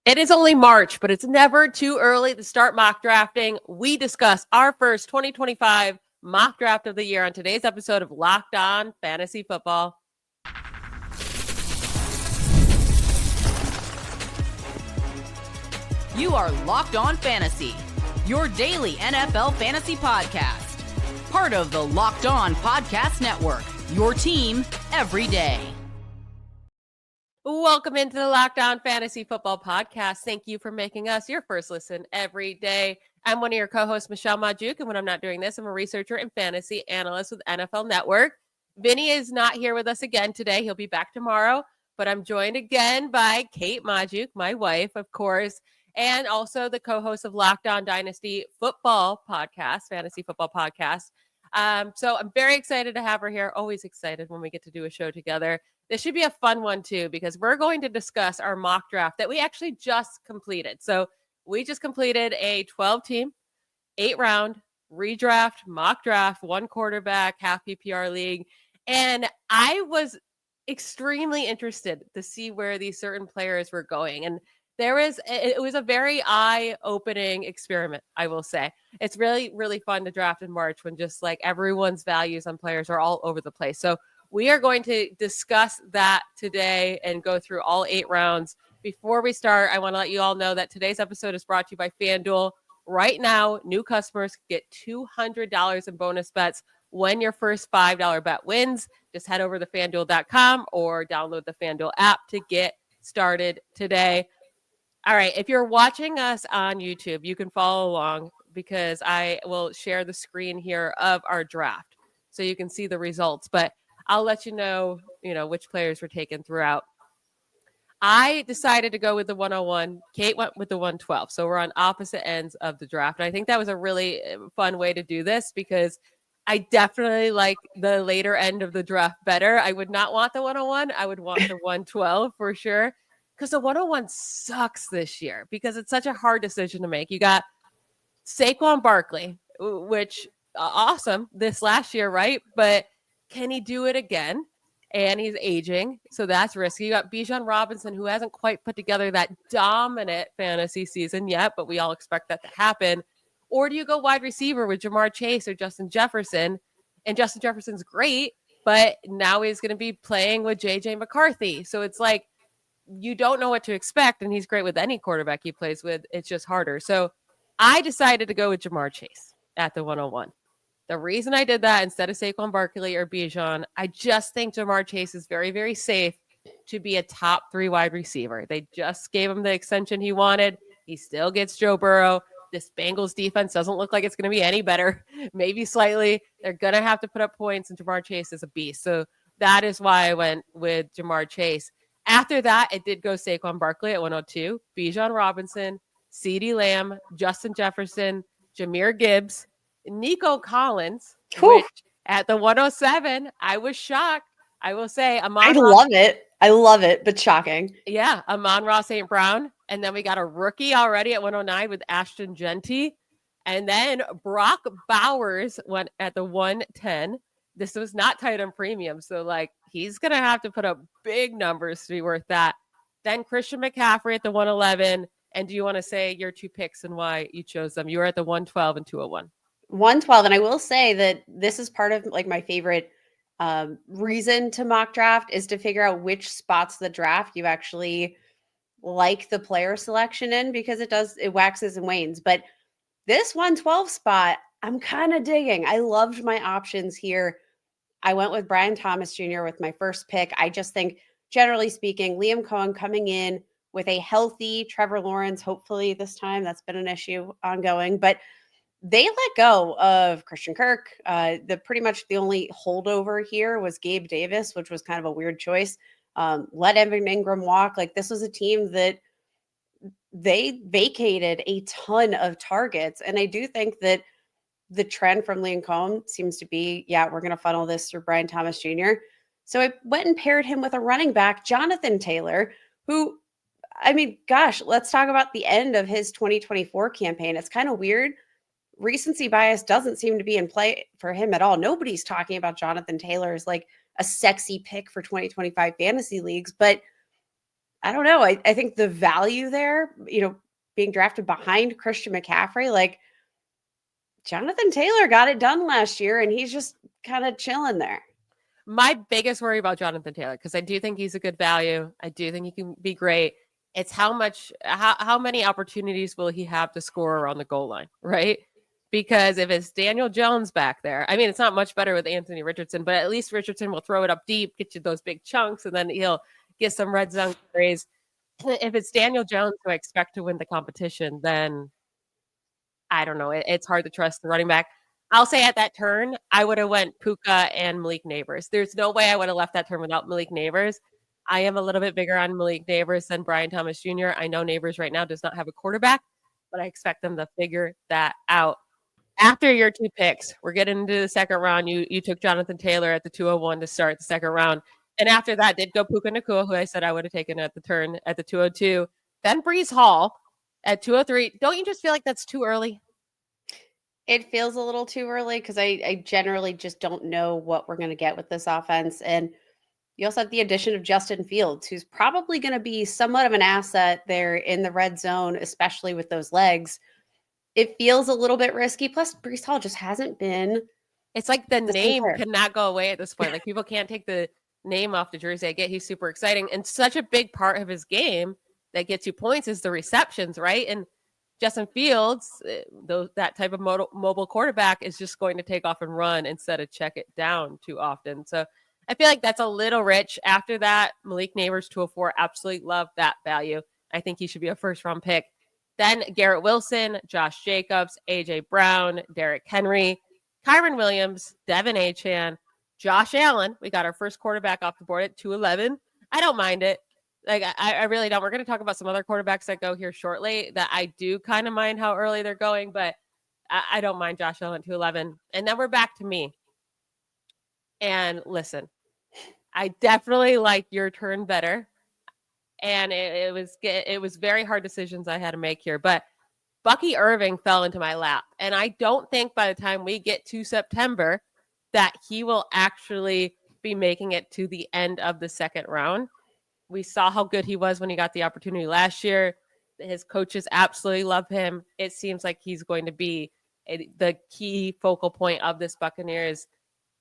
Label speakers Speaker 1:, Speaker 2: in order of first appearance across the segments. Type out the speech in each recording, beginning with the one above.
Speaker 1: It is only March, but it's never too early to start mock drafting. We discuss our first 2025 mock draft of the year on today's episode of Locked On Fantasy Football.
Speaker 2: You are Locked On Fantasy, your daily NFL fantasy podcast. Part of the Locked On Podcast Network, your team every day.
Speaker 1: Welcome into the Locked On Fantasy Football Podcast. Thank you for making us your first listen every day. I'm one of your co-hosts, Kate Magdziuk, and when I'm not doing this, I'm a researcher and fantasy analyst with NFL Network. Vinny is not here with us again today. He'll be back tomorrow, but I'm joined again by Kate Magdziuk, my wife, of course, and also the co-host of Locked On Dynasty Football Podcast, Fantasy Football Podcast. So I'm very excited to have her here. Always excited when we get to do a show together. This should be a fun one too, because we're going to discuss our mock draft that we actually just completed. So we just completed a 12-team, 8-round redraft, mock draft, 1 quarterback, half PPR league. And I was extremely interested to see where these certain players were going. And it was a very eye-opening experiment, I will say. It's really, really fun to draft in March when just like everyone's values on players are all over the place. So we are going to discuss that today and go through all 8 rounds. Before we start, I want to let you all know that today's episode is brought to you by FanDuel. Right now, new customers get $200 in bonus bets when your first $5 bet wins. Just head over to FanDuel.com or download the FanDuel app to get started today. All right, if you're watching us on YouTube, you can follow along because I will share the screen here of our draft so you can see the results. But I'll let you know, which players were taken throughout. I decided to go with the 101. Kate went with the 112. So we're on opposite ends of the draft. And I think that was a really fun way to do this because I definitely like the later end of the draft better. I would not want the 101. I would want the 112 for sure. Because the 101 sucks this year because it's such a hard decision to make. You got Saquon Barkley, which awesome this last year, right? But can he do it again? And he's aging, so that's risky. You got Bijan Robinson, who hasn't quite put together that dominant fantasy season yet, but we all expect that to happen. Or do you go wide receiver with Jamar Chase or Justin Jefferson? And Justin Jefferson's great, but now he's going to be playing with J.J. McCarthy. So it's like you don't know what to expect, and he's great with any quarterback he plays with. It's just harder. So I decided to go with Jamar Chase at the 101. The reason I did that instead of Saquon Barkley or Bijan, I just think Jamar Chase is very, very safe to be a top 3 wide receiver. They just gave him the extension he wanted. He still gets Joe Burrow. This Bengals defense doesn't look like it's going to be any better, maybe slightly. They're going to have to put up points, and Jamar Chase is a beast. So that is why I went with Jamar Chase. After that, it did go Saquon Barkley at 102, Bijan Robinson, CeeDee Lamb, Justin Jefferson, Jahmyr Gibbs, Nico Collins, which at the 107, I was shocked. I will say,
Speaker 3: I love it, but shocking.
Speaker 1: Yeah, Amon-Ra St. Brown. And then we got a rookie already at 109 with Ashton Genty. And then Brock Bowers went at the 110. This was not tight end premium. So, he's going to have to put up big numbers to be worth that. Then Christian McCaffrey at the 111. And do you want to say your 2 picks and why you chose them? You were at the 112 and 201.
Speaker 3: 112. And I will say that this is part of my favorite reason to mock draft is to figure out which spots of the draft you actually like the player selection in, because it waxes and wanes. But this 112 spot, I'm kind of digging. I loved my options here. I went with Brian Thomas Jr. with my first pick. I just think, generally speaking, Liam Cohen coming in with a healthy Trevor Lawrence, hopefully this time. That's been an issue ongoing. But they let go of Christian Kirk. Pretty much the only holdover here was Gabe Davis, which was kind of a weird choice. Let Evan Ingram walk. This was a team that they vacated a ton of targets. And I do think that the trend from Liam Cohen seems to be, we're going to funnel this through Brian Thomas Jr. So I went and paired him with a running back, Jonathan Taylor, who, let's talk about the end of his 2024 campaign. It's kind of weird. Recency bias doesn't seem to be in play for him at all. Nobody's talking about Jonathan Taylor as a sexy pick for 2025 fantasy leagues, but I don't know. I think the value there, being drafted behind Christian McCaffrey, like Jonathan Taylor got it done last year and he's just kind of chilling there.
Speaker 1: My biggest worry about Jonathan Taylor, because I do think he's a good value. I do think he can be great. It's how many opportunities will he have to score around the goal line, right? Because if it's Daniel Jones back there, I mean, it's not much better with Anthony Richardson, but at least Richardson will throw it up deep, get you those big chunks, and then he'll get some red zone carries. If it's Daniel Jones who I expect to win the competition, then I don't know. It's hard to trust the running back. I'll say at that turn, I would have went Puka and Malik Neighbors. There's no way I would have left that turn without Malik Neighbors. I am a little bit bigger on Malik Neighbors than Brian Thomas Jr. I know Neighbors right now does not have a quarterback, but I expect them to figure that out. After your 2 picks, we're getting into the second round. You took Jonathan Taylor at the 201 to start the second round. And after that, did go Puka Nacua, who I said I would have taken at the turn at the 202. Then Breece Hall at 203. Don't you just feel like that's too early?
Speaker 3: It feels a little too early because I generally just don't know what we're going to get with this offense. And you also have the addition of Justin Fields, who's probably going to be somewhat of an asset there in the red zone, especially with those legs. It feels a little bit risky. Plus, Breece Hall just hasn't been.
Speaker 1: It's like the name cannot go away at this point. Like people can't take the name off the jersey. I get he's super exciting. And such a big part of his game that gets you points is the receptions, right? And Justin Fields, that type of mobile quarterback, is just going to take off and run instead of check it down too often. So I feel like that's a little rich. After that, Malik Neighbors 204, absolutely love that value. I think he should be a first-round pick. Then Garrett Wilson, Josh Jacobs, A.J. Brown, Derrick Henry, Kyron Williams, Devin Achane, Josh Allen. We got our first quarterback off the board at 211. I don't mind it. Like, I really don't. We're going to talk about some other quarterbacks that go here shortly that I do kind of mind how early they're going, but I don't mind Josh Allen at 211. And then we're back to me. And listen, I definitely like your turn better. And it was very hard decisions I had to make here. But Bucky Irving fell into my lap. And I don't think by the time we get to September that he will actually be making it to the end of the second round. We saw how good he was when he got the opportunity last year. His coaches absolutely love him. It seems like he's going to be the key focal point of this Buccaneers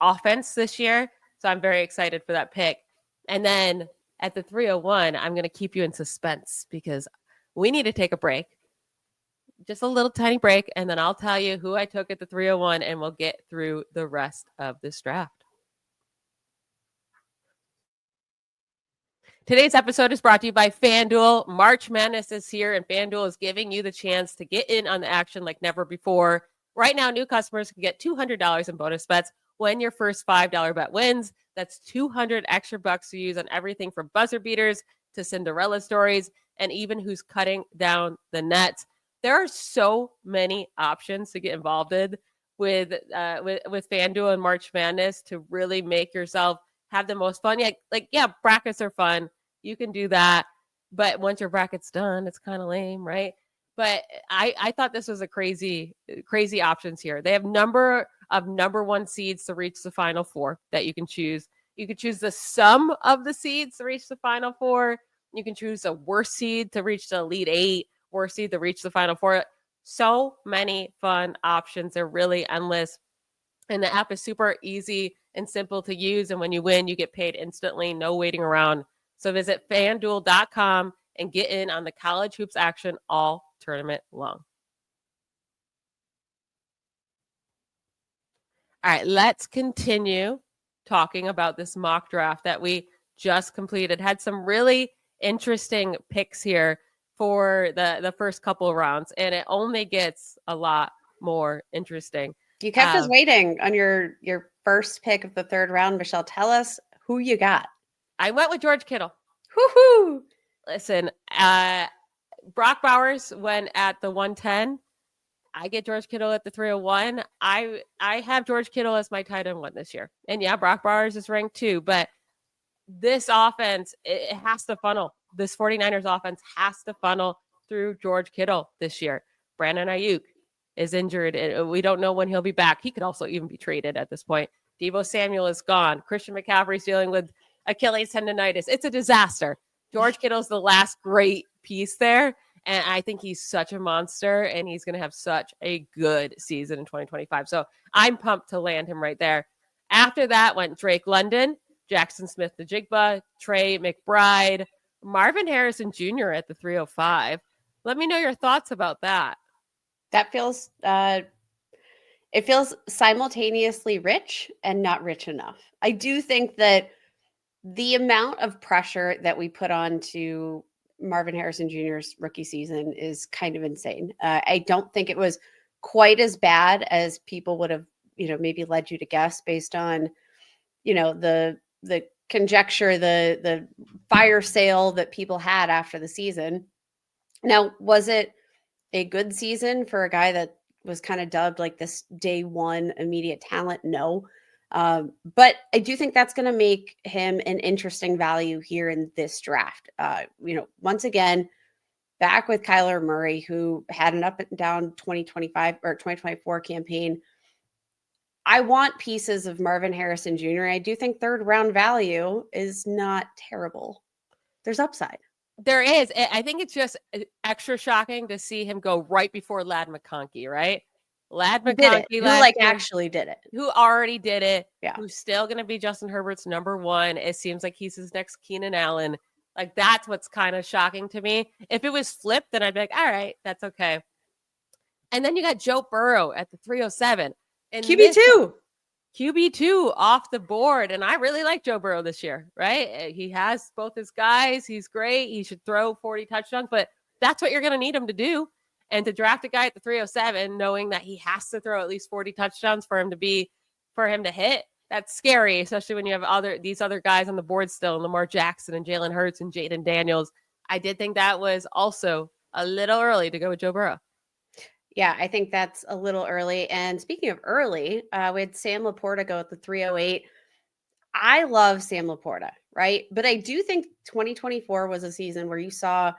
Speaker 1: offense this year. So I'm very excited for that pick. And then at the 301, I'm going to keep you in suspense because we need to take a break. Just a little tiny break. And then I'll tell you who I took at the 301 and we'll get through the rest of this draft. Today's episode is brought to you by FanDuel. March Madness is here, and FanDuel is giving you the chance to get in on the action like never before. Right now, new customers can get $200 in bonus bets when your first $5 bet wins. That's $200 extra bucks to use on everything from buzzer beaters to Cinderella stories and even who's cutting down the net. There are so many options to get involved in with FanDuel and March Madness to really make yourself have the most fun. Yeah, brackets are fun. You can do that. But once your bracket's done, it's kind of lame, right? But I thought this was a crazy options here. They have number one seeds to reach the Final Four that you can choose. You can choose the sum of the seeds to reach the Final Four. You can choose a worst seed to reach the Elite Eight, worst seed to reach the Final Four. So many fun options. They're really endless. And the app is super easy and simple to use. And when you win, you get paid instantly. No waiting around. So visit FanDuel.com and get in on the college hoops action all tournament long. All right, let's continue talking about this mock draft that we just completed. Had some really interesting picks here for the first couple of rounds, and it only gets a lot more interesting.
Speaker 3: You kept us waiting on your first pick of the third round. Michelle, tell us who you got.
Speaker 1: I went with George Kittle.
Speaker 3: Woohoo!
Speaker 1: Listen, Brock Bowers went at the 110. I get George Kittle at the 301. I have George Kittle as my tight end one this year. And yeah, Brock Bowers is ranked 2, but this offense, it has to funnel. This 49ers offense has to funnel through George Kittle this year. Brandon Ayuk is injured, and we don't know when he'll be back. He could also even be traded at this point. Deebo Samuel is gone. Christian McCaffrey's dealing with Achilles tendonitis. It's a disaster. George Kittle's the last great piece there. And I think he's such a monster, and he's going to have such a good season in 2025. So I'm pumped to land him right there. After that went Drake London, Jackson Smith-Njigba, Trey McBride, Marvin Harrison Jr. at the 305. Let me know your thoughts about that.
Speaker 3: That feels it feels simultaneously rich and not rich enough. I do think that the amount of pressure that we put on to Marvin Harrison Jr.'s rookie season is kind of insane. I don't think it was quite as bad as people would have, maybe led you to guess based on, the conjecture, the fire sale that people had after the season. Now, was it a good season for a guy that was kind of dubbed like this day one immediate talent? No. But I do think that's going to make him an interesting value here in this draft. Once again, back with Kyler Murray, who had an up and down 2025 or 2024 campaign. I want pieces of Marvin Harrison Jr. I do think third round value is not terrible. There's upside.
Speaker 1: There is. I think it's just extra shocking to see him go right before Ladd McConkey, right? Ladd McConkey,
Speaker 3: who actually did it,
Speaker 1: who already did it,
Speaker 3: yeah,
Speaker 1: who's still going to be Justin Herbert's number one. It seems like he's his next Keenan Allen. Like, that's what's kind of shocking to me. If it was flipped, then I'd be like, all right, that's okay. And then you got Joe Burrow at the 307. And QB2 off the board. And I really like Joe Burrow this year, right? He has both his guys. He's great. He should throw 40 touchdowns, but that's what you're going to need him to do. And to draft a guy at the 307, knowing that he has to throw at least 40 touchdowns for him to hit, that's scary, especially when you have these other guys on the board still, Lamar Jackson and Jalen Hurts and Jaden Daniels. I did think that was also a little early to go with Joe Burrow.
Speaker 3: Yeah, I think that's a little early. And speaking of early, we had Sam Laporta go at the 308. I love Sam Laporta, right? But I do think 2024 was a season where you saw,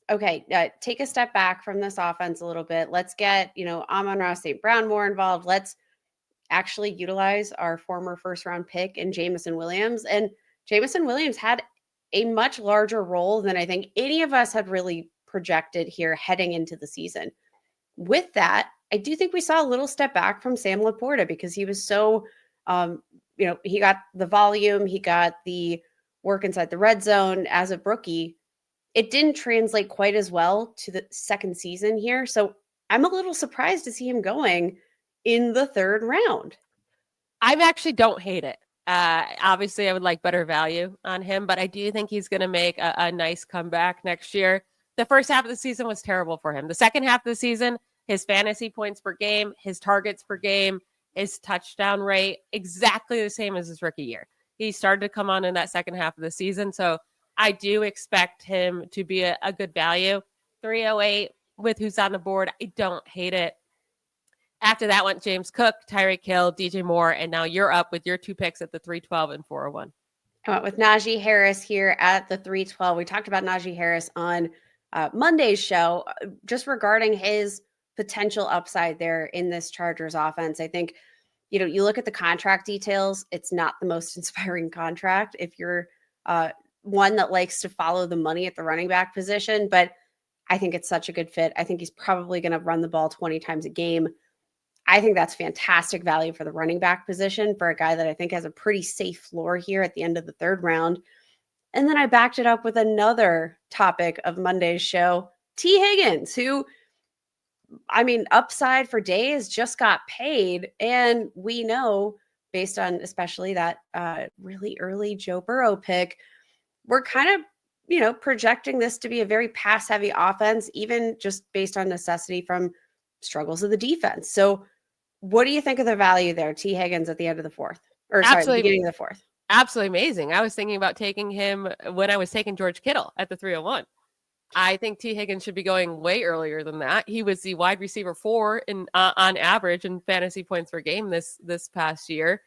Speaker 3: okay, take a step back from this offense a little bit. Let's get, Amon-Ra St. Brown more involved. Let's actually utilize our former first round pick in Jameson Williams. And Jameson Williams had a much larger role than I think any of us had really projected here heading into the season. With that, I do think we saw a little step back from Sam Laporta because he was so, he got the volume, he got the work inside the red zone as a rookie. It didn't translate quite as well to the second season here. So I'm a little surprised to see him going in the third round.
Speaker 1: I actually don't hate it. Obviously, I would like better value on him, but I do think he's going to make a nice comeback next year. The first half of the season was terrible for him. The second half of the season, his fantasy points per game, his targets per game, his touchdown rate, exactly the same as his rookie year. He started to come on in that second half of the season. So I do expect him to be a good value. 308 with who's on the board. I don't hate it. After that went James Cook, Tyreek Hill, DJ Moore, and now you're up with your two picks at the 312 and 401.
Speaker 3: I went with Najee Harris here at the 312. We talked about Najee Harris on Monday's show, just regarding his potential upside there in this Chargers offense. I think, you look at the contract details, it's not the most inspiring contract if you're one that likes to follow the money at the running back position, but I think it's such a good fit. I think he's probably going to run the ball 20 times a game. I think that's fantastic value for the running back position for a guy that I think has a pretty safe floor here at the end of the third round. And then I backed it up with another topic of Monday's show, T. Higgins, who, upside for days, just got paid. And we know, based on especially that really early Joe Burrow pick, we're kind of, projecting this to be a very pass-heavy offense, even just based on necessity from struggles of the defense. So what do you think of the value there, T. Higgins at the end of the fourth? The beginning of the fourth.
Speaker 1: Absolutely amazing. I was thinking about taking him when I was taking George Kittle at the 301. I think T. Higgins should be going way earlier than that. He was the wide receiver 4 on average in fantasy points per game this past year.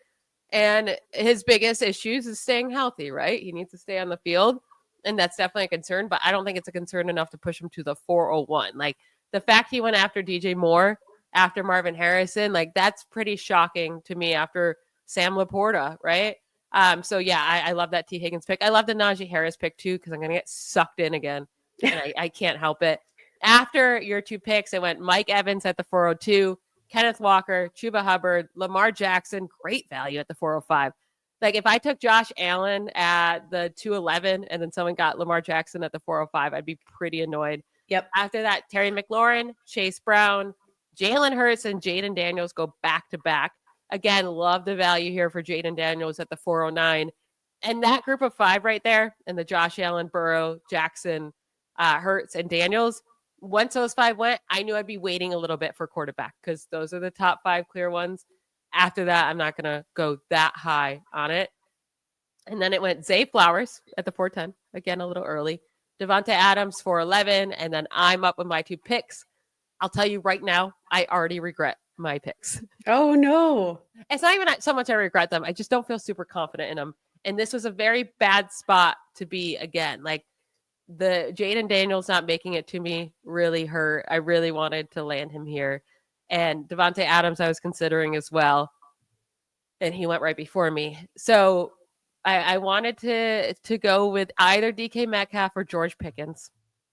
Speaker 1: And his biggest issues is staying healthy, right? He needs to stay on the field. And that's definitely a concern, but I don't think it's a concern enough to push him to the 401. Like, the fact he went after DJ Moore, after Marvin Harrison, like, that's pretty shocking to me after Sam Laporta, right? So yeah, I love that T. Higgins pick. I love the Najee Harris pick too, because I'm going to get sucked in again. And I can't help it. After your 2 picks, it went Mike Evans at the 402, Kenneth Walker, Chuba Hubbard, Lamar Jackson, great value at the 405. Like if I took Josh Allen at the 211 and then someone got Lamar Jackson at the 405, I'd be pretty annoyed.
Speaker 3: Yep.
Speaker 1: After that, Terry McLaurin, Chase Brown, Jalen Hurts, and Jaden Daniels go back to back. Again, love the value here for Jaden Daniels at the 409. And that group of 5 right there, and the Josh Allen, Burrow, Jackson, Hurts, and Daniels, once those 5 went, I knew I'd be waiting a little bit for quarterback because those are the top 5 clear ones. After that, I'm not going to go that high on it. And then it went Zay Flowers at the 410, again, a little early. Devonta Adams, 411. And then I'm up with my 2 picks. I'll tell you right now, I already regret my picks.
Speaker 3: Oh, no.
Speaker 1: It's not even so much I regret them. I just don't feel super confident in them. And this was a very bad spot to be again. Like the Jaden Daniels not making it to me really hurt. I really wanted to land him here. And Devonta Adams I was considering as well. And he went right before me. So I wanted to go with either DK Metcalf or George Pickens.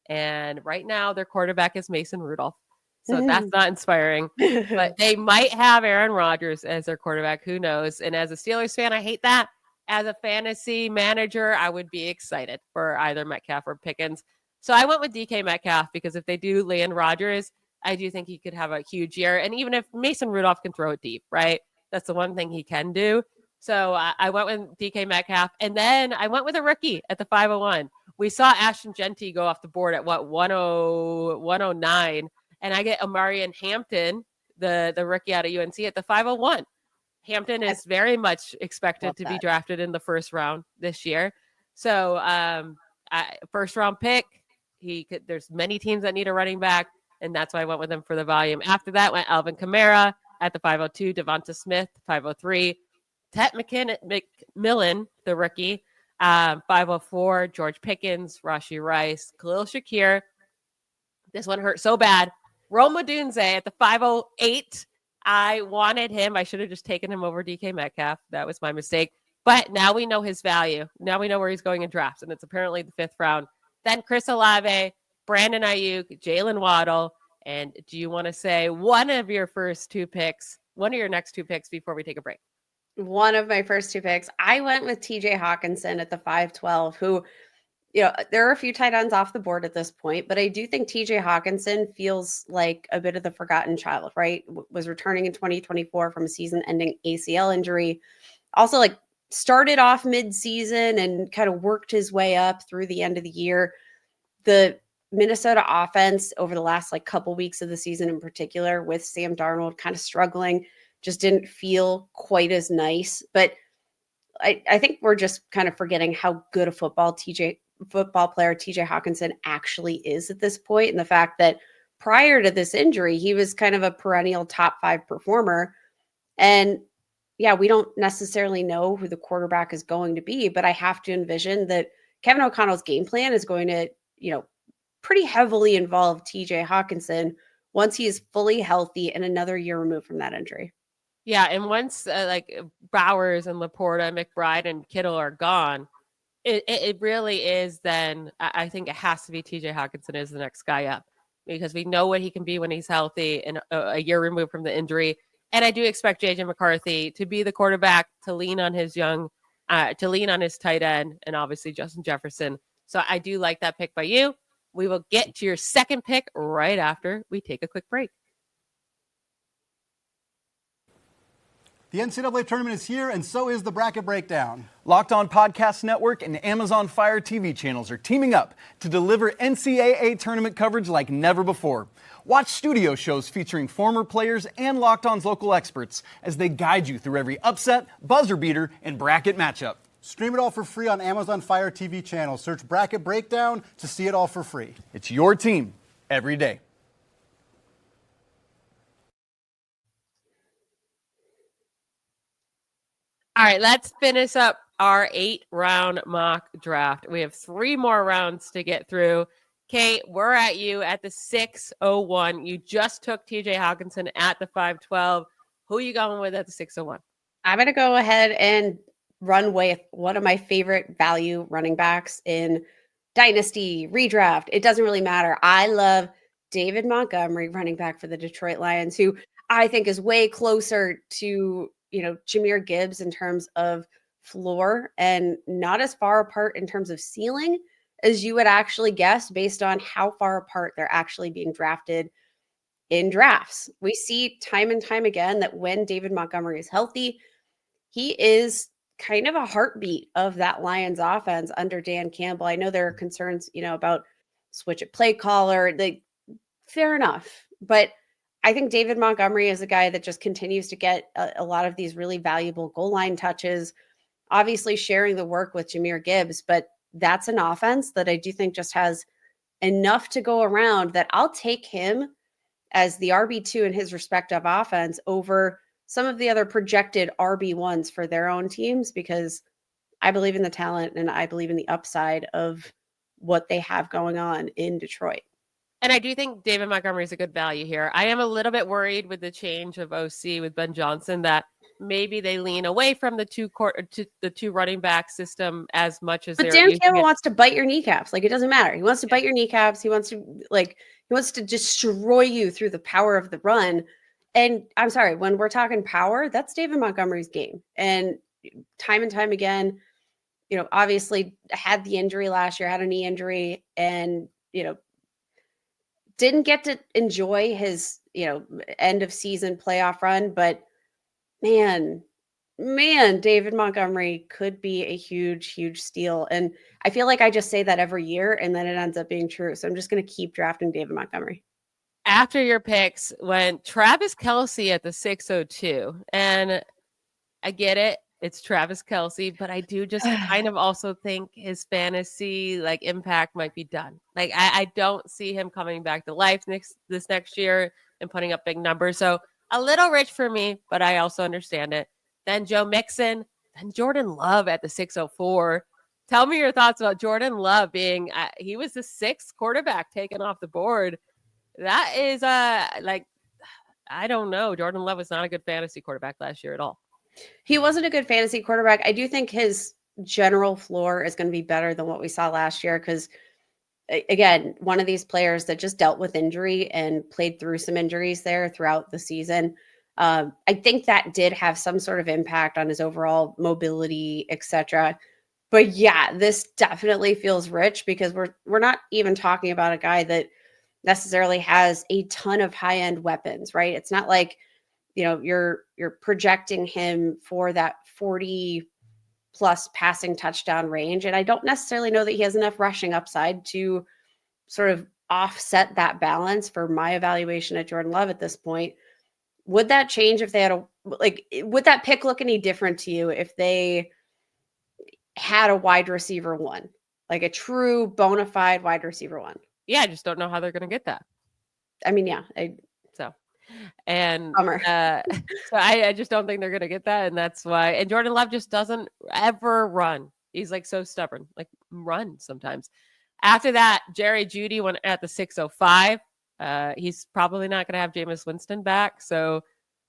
Speaker 1: And right now their quarterback is Mason Rudolph. So that's not inspiring. But they might have Aaron Rodgers as their quarterback. Who knows? And as a Steelers fan, I hate that. As a fantasy manager, I would be excited for either Metcalf or Pickens. So I went with DK Metcalf because if they do land Rodgers, I do think he could have a huge year. And even if Mason Rudolph can throw it deep, right? That's the one thing he can do. So I went with DK Metcalf. And then I went with a rookie at the 501. We saw Ashton Genty go off the board at 109. And I get Amarian Hampton, the rookie out of UNC, at the 501. Hampton is very much expected to be drafted in the first round this year. So first round pick, there's many teams that need a running back, and that's why I went with him for the volume. After that went Alvin Kamara at the 502, Devonta Smith, 503, Tet McMillan, the rookie, 504, George Pickens, Rashee Rice, Khalil Shakir. This one hurt so bad. Rome Odunze at the 508. I wanted him. I should have just taken him over DK Metcalf. That was my mistake. But now we know his value. Now we know where he's going in drafts, and it's apparently the 5th round. Then Chris Olave, Brandon Ayuk, Jalen Waddle. And do you want to say one of your next 2 picks before we take a break?
Speaker 3: One of my first 2 picks. I went with TJ Hawkinson at the 512, who, you know, there are a few tight ends off the board at this point, but I do think TJ Hawkinson feels like a bit of the forgotten child, right? Was returning in 2024 from a season-ending ACL injury. Also, like, started off mid-season and kind of worked his way up through the end of the year. The Minnesota offense over the last couple weeks of the season in particular, with Sam Darnold kind of struggling, just didn't feel quite as nice. But I think we're just kind of forgetting how good a football player TJ Hawkinson actually is at this point, and the fact that prior to this injury, he was kind of a perennial top 5 performer. And yeah, we don't necessarily know who the quarterback is going to be, but I have to envision that Kevin O'Connell's game plan is going to, pretty heavily involve TJ Hawkinson once he is fully healthy and another year removed from that injury.
Speaker 1: Yeah, and once Bowers and Laporta, McBride, and Kittle are gone, it really is then, I think it has to be TJ Hawkinson is the next guy up, because we know what he can be when he's healthy and a year removed from the injury. And I do expect JJ McCarthy to be the quarterback, to lean on his tight end, and obviously Justin Jefferson. So I do like that pick by you. We will get to your second pick right after we take a quick break.
Speaker 4: The NCAA tournament is here, and so is the Bracket Breakdown.
Speaker 5: Locked On Podcast Network and Amazon Fire TV channels are teaming up to deliver NCAA tournament coverage like never before. Watch studio shows featuring former players and Locked On's local experts as they guide you through every upset, buzzer beater, and bracket matchup.
Speaker 4: Stream it all for free on Amazon Fire TV channel. Search Bracket Breakdown to see it all for free.
Speaker 5: It's your team every day.
Speaker 1: All right, let's finish up our 8-round mock draft. We have 3 more rounds to get through. Kate, we're at you at the 601. You just took TJ Hawkinson at the 512. Who are you going with at the 601?
Speaker 3: I'm going to go ahead and run with one of my favorite value running backs in Dynasty, redraft. It doesn't really matter. I love David Montgomery, running back for the Detroit Lions, who I think is way closer to, Jahmyr Gibbs in terms of floor and not as far apart in terms of ceiling as you would actually guess based on how far apart they're actually being drafted in drafts. We see time and time again that when David Montgomery is healthy, he is kind of a heartbeat of that Lions offense under Dan Campbell. I know there are concerns, about switch at play caller. Fair enough. But I think David Montgomery is a guy that just continues to get a lot of these really valuable goal line touches, obviously sharing the work with Jahmyr Gibbs. But that's an offense that I do think just has enough to go around that I'll take him as the RB2 in his respective offense over some of the other projected RB1s for their own teams, because I believe in the talent and I believe in the upside of what they have going on in Detroit.
Speaker 1: And I do think David Montgomery is a good value here. I am a little bit worried with the change of OC with Ben Johnson that maybe they lean away from the two running back system as much as
Speaker 3: but Dan Campbell wants to bite your kneecaps. Like, it doesn't matter. He wants to bite your kneecaps. He wants to destroy you through the power of the run. And I'm sorry, when we're talking power, that's David Montgomery's game. And time again, obviously had the injury last year, had a knee injury, and, didn't get to enjoy his, end of season playoff run. But man, David Montgomery could be a huge, huge steal. And I feel like I just say that every year and then it ends up being true. So I'm just going to keep drafting David Montgomery.
Speaker 1: After your picks went Travis Kelce at the 602. And I get it. It's Travis Kelce, but I do just kind of also think his fantasy impact might be done. I don't see him coming back to life this next year and putting up big numbers. So a little rich for me, but I also understand it. Then Joe Mixon, then Jordan Love at the 604. Tell me your thoughts about Jordan Love being, he was the 6th quarterback taken off the board. That is I don't know. Jordan Love was not a good fantasy quarterback last year at all.
Speaker 3: He wasn't a good fantasy quarterback. I do think his general floor is going to be better than what we saw last year because, again, one of these players that just dealt with injury and played through some injuries there throughout the season. I think that did have some sort of impact on his overall mobility, etc. But yeah, this definitely feels rich because we're not even talking about a guy that necessarily has a ton of high-end weapons, right? It's not like, you're projecting him for that 40 plus passing touchdown range. And I don't necessarily know that he has enough rushing upside to sort of offset that balance for my evaluation at Jordan Love at this point. Would that change if they had would that pick look any different to you if they had a wide receiver one, like a true bona fide wide receiver one?
Speaker 1: Yeah, I just don't know how they're going to get that.
Speaker 3: I mean, yeah.
Speaker 1: And
Speaker 3: Bummer.
Speaker 1: So I just don't think they're going to get that. And that's why. And Jordan Love just doesn't ever run. He's so stubborn, run sometimes. After that, Jerry Jeudy went at the 605. He's probably not going to have Jameis Winston back. So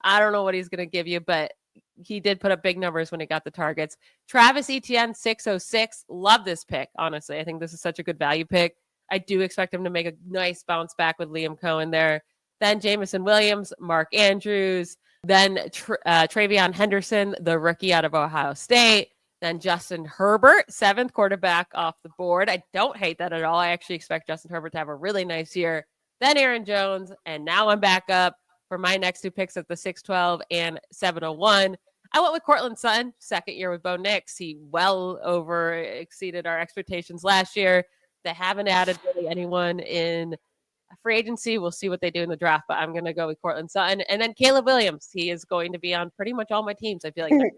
Speaker 1: I don't know what he's going to give you, but he did put up big numbers when he got the targets. Travis Etienne, 606. Love this pick, honestly. I think this is such a good value pick. I do expect him to make a nice bounce back with Liam Cohen there. Then Jamison Williams, Mark Andrews, then Travion Henderson, the rookie out of Ohio State. Then Justin Herbert, 7th quarterback off the board. I don't hate that at all. I actually expect Justin Herbert to have a really nice year. Then Aaron Jones, and now I'm back up for my next 2 picks at the 612 and 701. I went with Cortland Sutton, 2nd year with Bo Nix. He well over exceeded our expectations last year. They haven't added really anyone in free agency. We'll see what they do in the draft, but I'm going to go with Cortland Sutton. And then Caleb Williams. He is going to be on pretty much all my teams. I feel like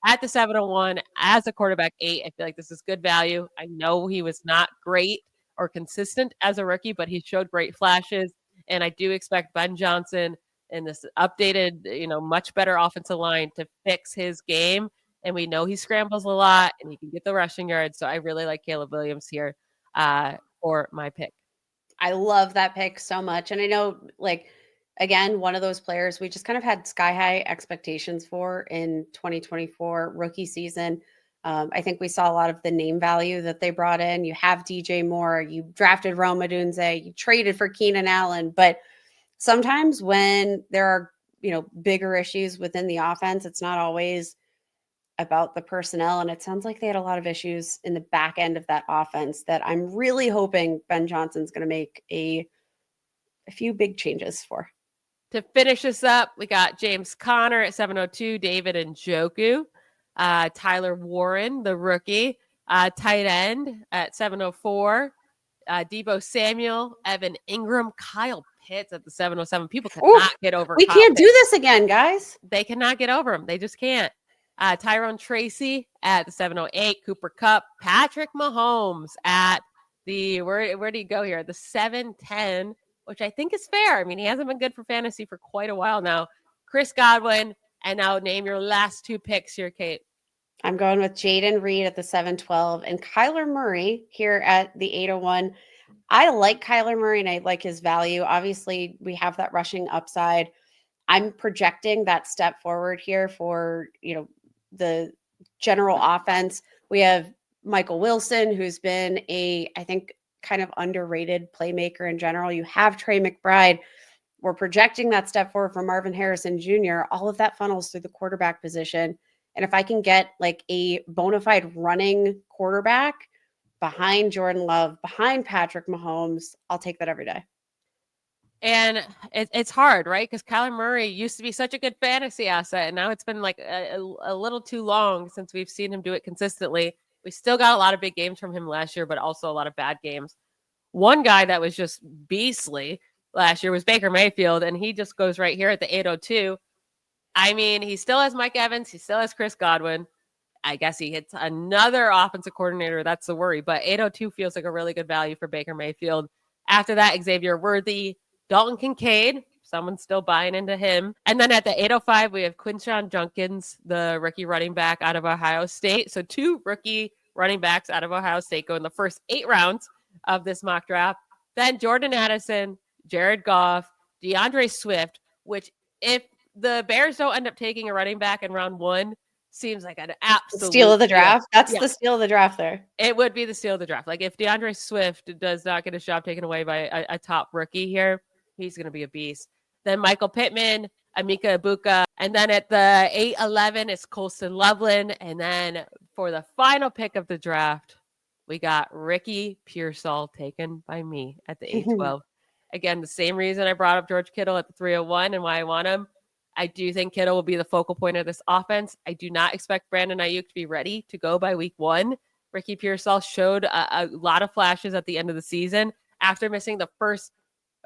Speaker 1: at the 701 as a quarterback 8, I feel like this is good value. I know he was not great or consistent as a rookie, but he showed great flashes. And I do expect Ben Johnson and this updated, much better offensive line to fix his game. And we know he scrambles a lot and he can get the rushing yards. So I really like Caleb Williams here for my pick.
Speaker 3: I love that pick so much. And I know again, one of those players we just kind of had sky high expectations for in 2024 rookie season. I think we saw a lot of the name value that they brought in. You have DJ Moore, you drafted Rome Odunze, you traded for Keenan Allen, but sometimes when there are, bigger issues within the offense, it's not always about the personnel. And it sounds like they had a lot of issues in the back end of that offense that I'm really hoping Ben Johnson's going to make a few big changes for.
Speaker 1: To finish this up, we got James Conner at 702, David Njoku, Tyler Warren, the rookie, tight end at 704, Deebo Samuel, Evan Ingram, Kyle Pitts at the 707. People cannot get over
Speaker 3: We
Speaker 1: Kyle
Speaker 3: can't do
Speaker 1: Pitts.
Speaker 3: this again, guys.
Speaker 1: They cannot get over him. They just can't. Tyrone Tracy at the 708, Cooper Kupp, Patrick Mahomes at the, where do you go here? The 710, which I think is fair. I mean, he hasn't been good for fantasy for quite a while now. Chris Godwin, and now name your last two picks here, Kate.
Speaker 3: I'm going with Jaden Reed at the 712 and Kyler Murray here at the 801. I like Kyler Murray and I like his value. Obviously, we have that rushing upside. I'm projecting that step forward here for, the general offense. We have Michael Wilson, who's been I think, kind of underrated playmaker in general. You have Trey McBride. We're projecting that step forward for Marvin Harrison Jr. All of that funnels through the quarterback position. And if I can get like a bona fide running quarterback behind Jordan Love, behind Patrick Mahomes, I'll take that every day.
Speaker 1: And it's hard, right? Because Kyler Murray used to be such a good fantasy asset, and now it's been like a little too long since we've seen him do it consistently. We still got a lot of big games from him last year, but also a lot of bad games. One guy that was just beastly last year was Baker Mayfield, and he just goes right here at the 802. I mean, he still has Mike Evans. He still has Chris Godwin. I guess he hits another offensive coordinator. That's the worry. But 802 feels like a really good value for Baker Mayfield. After that, Xavier Worthy, Dalton Kincaid. Someone's still buying into him. And then at the 805, we have Quinshon Judkins, the rookie running back out of Ohio State. So 2 rookie running backs out of Ohio State go in the first 8 rounds of this mock draft. Then Jordan Addison, Jared Goff, DeAndre Swift, which if the Bears don't end up taking a running back in round 1, seems like an absolute
Speaker 3: steal of the draft. That's the steal of the draft there.
Speaker 1: It would be the steal of the draft. Like if DeAndre Swift does not get his job taken away by a top rookie here, he's going to be a beast. Then Michael Pittman, Amika Ibuka. And then at the 811, it's Colston Loveland. And then for the final pick of the draft, we got Ricky Pearsall taken by me at the 812. Again, the same reason I brought up George Kittle at the 301 and why I want him. I do think Kittle will be the focal point of this offense. I do not expect Brandon Ayuk to be ready to go by week 1. Ricky Pearsall showed a lot of flashes at the end of the season after missing the first,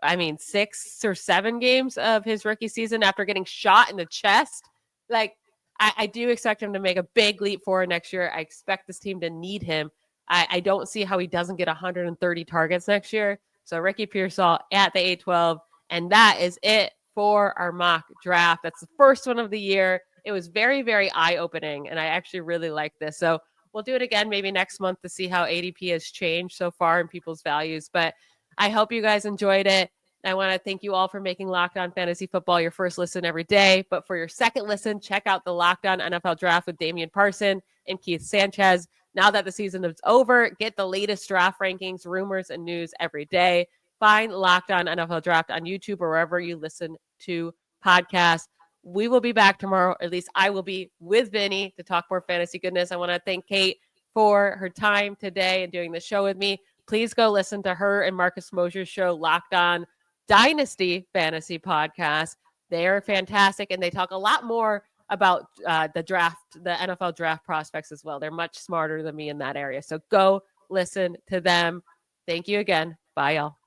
Speaker 1: 6 or 7 games of his rookie season after getting shot in the chest. Like, I do expect him to make a big leap forward next year. I expect this team to need him. I don't see how he doesn't get 130 targets next year. So Ricky Pearsall at the 812. And that is it for our mock draft. That's the first one of the year. It was very, very eye-opening, and I actually really like this. So we'll do it again maybe next month to see how ADP has changed so far in people's values. But I hope you guys enjoyed it. I want to thank you all for making Locked On Fantasy Football your first listen every day. But for your second listen, check out the Locked On NFL Draft with Damian Parson and Keith Sanchez. Now that the season is over, get the latest draft rankings, rumors, and news every day. Find Locked On NFL Draft on YouTube or wherever you listen to podcasts. We will be back tomorrow. At least I will be with Vinny to talk more fantasy goodness. I want to thank Kate for her time today and doing the show with me. Please go listen to her and Marcus Mosier's show, Locked On Dynasty Fantasy Podcast. They are fantastic, and they talk a lot more about the draft, the NFL draft prospects as well. They're much smarter than me in that area. So go listen to them. Thank you again. Bye, y'all.